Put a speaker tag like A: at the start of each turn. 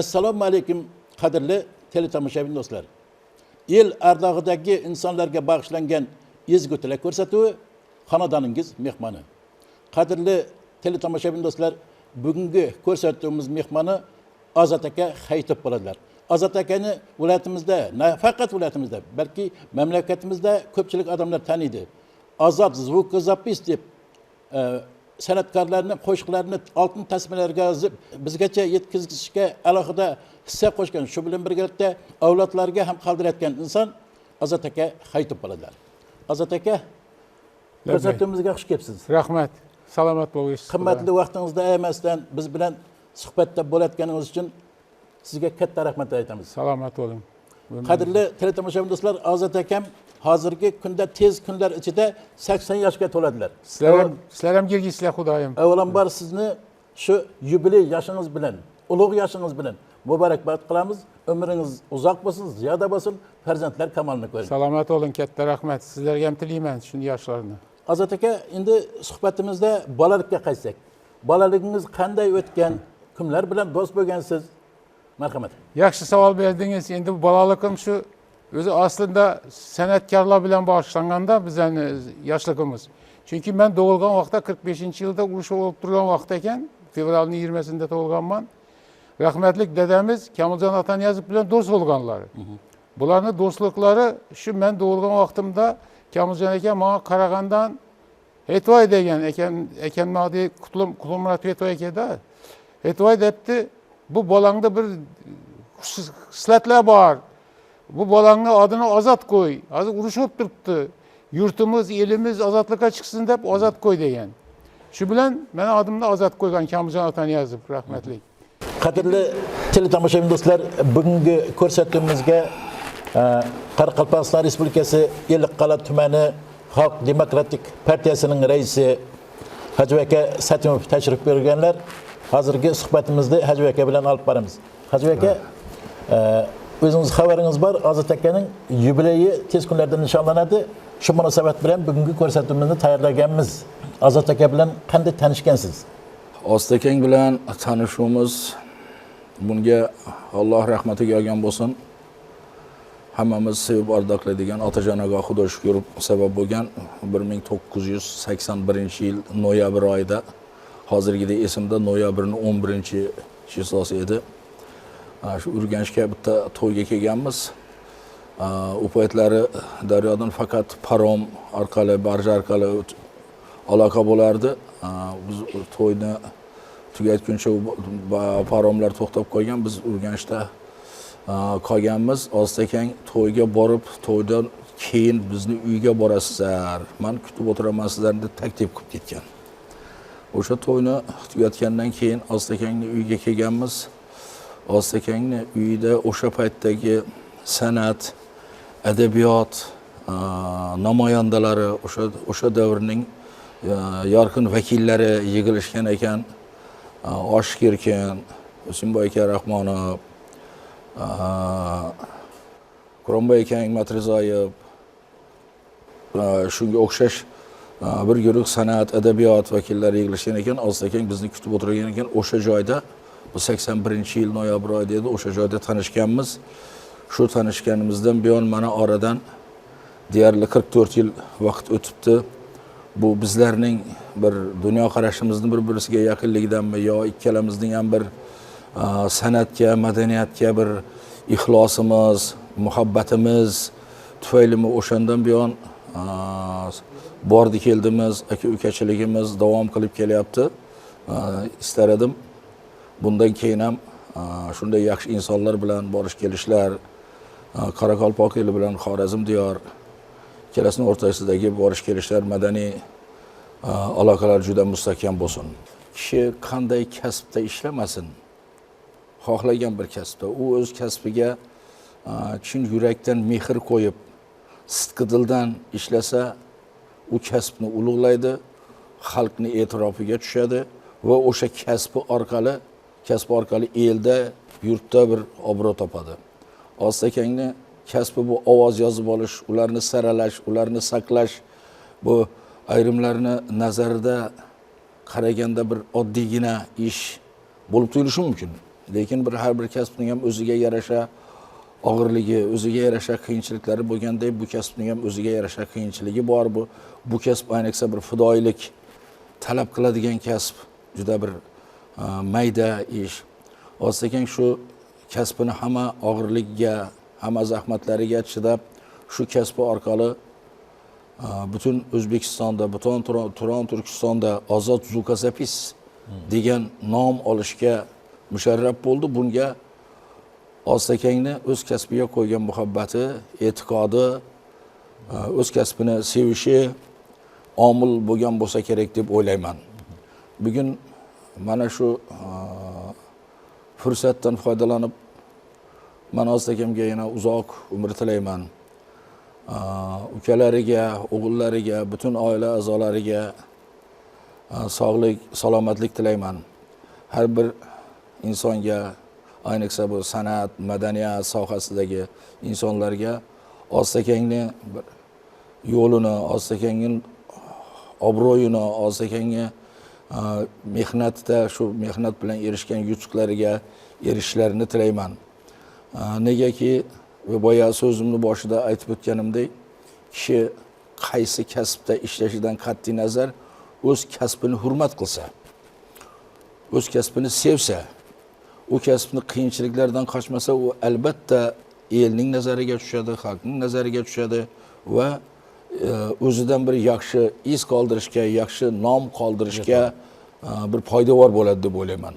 A: Assalomu alaykum qadrli teletomoshabin do'stlar. El ardog'idagi insonlarga bag'ishlangan ezgu tilak ko'rsatuvi xonadoningiz mehmoni. Qadrli teletomoshabin do'stlar, bugungi ko'rsatuvimiz mehmoni Azat aka Hayitov bo'ladilar. Azat akani viloyatimizda, nafaqat viloyatimizda, balki mamlakatimizda ko'pchilik odamlar taniydi. Azat zvukozapis deb san'atkorlarni qo'shiqlarini oltin tasmalarga yozib bizgacha yetkazishga alohida hissa qo'shgan, shu bilan birgalikda avlodlarga ham qoldirayotgan inson Azat aka Hayitov bo'ladilar. Azat aka, ko'rsatuvimizga xush kelibsiz.
B: Rahmat. Salomat bo'linglar.
A: Qimmatli vaqtingizni ayamasdan biz bilan suhbatda bo'layotganingiz uchun sizga katta rahmat aytamiz.
B: Salomat bo'ling.
A: Qadrli teletomoshabin do'stlar, Azat akam hozirgi kunda tez kunlar ichida 80 yoshga to'ladilar.
B: Sizlar ham kelgisizlar, Xudoyim.
A: Avvalambor sizni shu yubiley yoshingiz bilan, ulug' yoshingiz bilan muborakbod qilamiz. Umringiz uzoq bo'lsin, ziyoda bo'lsin, farzandlar kamolini ko'ring.
B: Salomat bo'ling, katta rahmat. Sizlarga ham tilayman shunday yoshlarni.
A: Azat aka, endi suhbatimizda bolalikka qaytsak. Bolaligingiz qanday o'tgan? Kimlar bilan do'st bo'lgansiz? Marhamat.
B: Yaxshi savol berdingiz. Endi bolalikim shu o'zi aslında san'atkorlar bilan boshlanganda bizning yoshligimiz. Chunki men tug'ilgan vaqtda 45-yilda urush bo'lib turgan vaqt ekan, fevralning 20-sida tug'ilganman. Rahmatlik dadamiz Kamoljon Ataniyazov bilan do'st bo'lganlar. Bularning do'stliklari shu men tug'ilgan vaqtimda Kamoljon aka menga qaragandan Aytvoy degan ekanmadi, Qutlumurat Aytvoy akada. Aytvoy debdi, bu bolangda bir xislatlar bor. Bu bolangni adını Azat qo'y. Hozir urush bo'lib turibdi. Yurtimiz, elimiz ozodlikka chiqsin deb Azat qo'y degan. Shu bilan meni adimni Azat qo'ygan Kamoljon Ataniyazov, rahmatlik.
A: Qadrli teletomoshabin do'stlar, bugungi ko'rsatuvimizga Qoraqalpog'iston Respublikasi Ellikqal'a tumani Xalq Demokratik partiyasining raisi Hajib aka Satimov tashrif buyurganlar. Hozirgi suhbatimizni Hajib aka bilan olib boramiz. Hajib aka, o'zingiz xabaringiz bor, Azat akaning yubileyi tez kunlarda nishonlanadi. Shu munosabat bilan bugungi ko'rsatuvimizni tayyorlaganmiz. Azat aka bilan qanday tanishgansiz?
C: Azat akang bilan tanishuvimiz bunga Alloh rahmatiga olgan bo'lsin. Hammamiz sevib ardoqlaydigan otajonaga Xudo shukr sabab bo'lgan 1981-yil noyabr oyida, hozirgidek esimda noyabrning 11-chisosi edi. Shu Urganchga bitta to'yga kelganmiz. U paytlari daryodan faqat parom orqali, barja orqali aloqa bo'lardi. Biz to'yni tugatguncha paromlar to'xtab qolgan, biz Urganchda qolganmiz. Azat akang to'yga borib, to'ydan keyin bizni uyga borasizlar, men kutib o'tiraman sizlarni deb taklif qilib ketgan. O'sha to'yni tugatgandan keyin Azat akangning uyiga kelganmiz. Azat akangning uyida o'sha paytdagi san'at, adabiyot namoyandalari, o'sha davrning yorqin vakillari yig'ilishgan ekan. Oshiq Erkin, Husinboy aka Rahmonov, Quronboy akang Matrizoyev, shunga o'xshash bir guruh san'at, adabiyot vakillari yig'ilishgan ekan. Azat akang bizni kutib o'tirgan ekan. O'sha joyda bu 81-yil noyabr oyida edi. O'sha joyda tanishganmiz. Shu tanishganimizdan buyon mana oradan deyarli 44 yil vaqt o'tibdi. Bu bizlarning bir dunyo qarashimizni bir-birisiga yaqinligidanmi yo ikkalamizning ham bir san'atga, madaniyatga bir ixlosimiz, muhabbatimiz tufaylimi o'shandan buyon bordi keldimiz, aka-ukachiligimiz davom qilib kelyapti. Istar edim bundan keyin ham shunday yaxshi insonlar bilan borish kelishlar, Qoraqalpoq eli bilan Xorazm diyor ikkalasining o'rtasidagi borish kelishlar, madaniy aloqalar juda mustahkam bo'lsin. Kishi qanday kasbda ishlamasin, xohlagan bir kasbda, u o'z kasbiga chin yurakdan mehr qo'yib, sidqi dildan ishlasa, u kasbni ulug'laydi, xalqni e'tirofiga tushadi va o'sha kasb orqali elda, yurtda bir obro' topadi. Azat akangni kasbi bu ovoz yozib olish, ularni saralash, ularni saqlash, bu ayrimlarni nazarida qaraganda bir oddiygina ish bo'lib tuyulishi mumkin. lekin har bir kasbning ham o'ziga yarasha og'irligi, o'ziga yarasha qiyinchiliklari bo'lgandek, bu kasbning ham o'ziga yarasha qiyinchiligi bor. Bu kasb ayniqsa bir fidoyilik talab qiladigan kasb, juda bir mayda ish. Ostakan shu kasbini hamma og'irligiga, hamma zahmatlariga chidab, shu kasbi orqali butun O'zbekistonda, butun Turon Turkistonda Ozod Zukazapis degan nom olishga musharraf bo'ldi. Bunga Ostakangni o'z kasbiga qo'ygan muhabbati, e'tiqodi, o'z kasbini sevishi omil bo'lgan bo'lsa kerak deb o'ylayman. Bugun mana shu fursatdan foydalanib men Ostakamga yana uzoq umr tilayman. Ukalariga, o'g'illariga, butun oila a'zolariga sog'lik, salomatlik tilayman. Har bir insonga, ayniqsa bu san'at, madaniyat sohasidagi insonlarga Ostakangni bir yo'lini, Ostakangning obro'yini, Ostakangga mehnatda shu mehnat bilan erishgan yutuqlariga erishishlarini tilayman. Negaki boya so'zimni boshida aytib o'tganimdek, kishi qaysi kasbda ishlashidan qat'iy nazar o'z kasbini hurmat qilsa, o'z kasbini sevsa, u kasbni qiyinchiliklardan qochmasa, u albatta elning nazariga tushadi, xalqning nazariga tushadi va o'zidan bir yaxshi iz qoldirishga, yaxshi nom qoldirishga bir poydevor bo'ladi deb o'ylayman.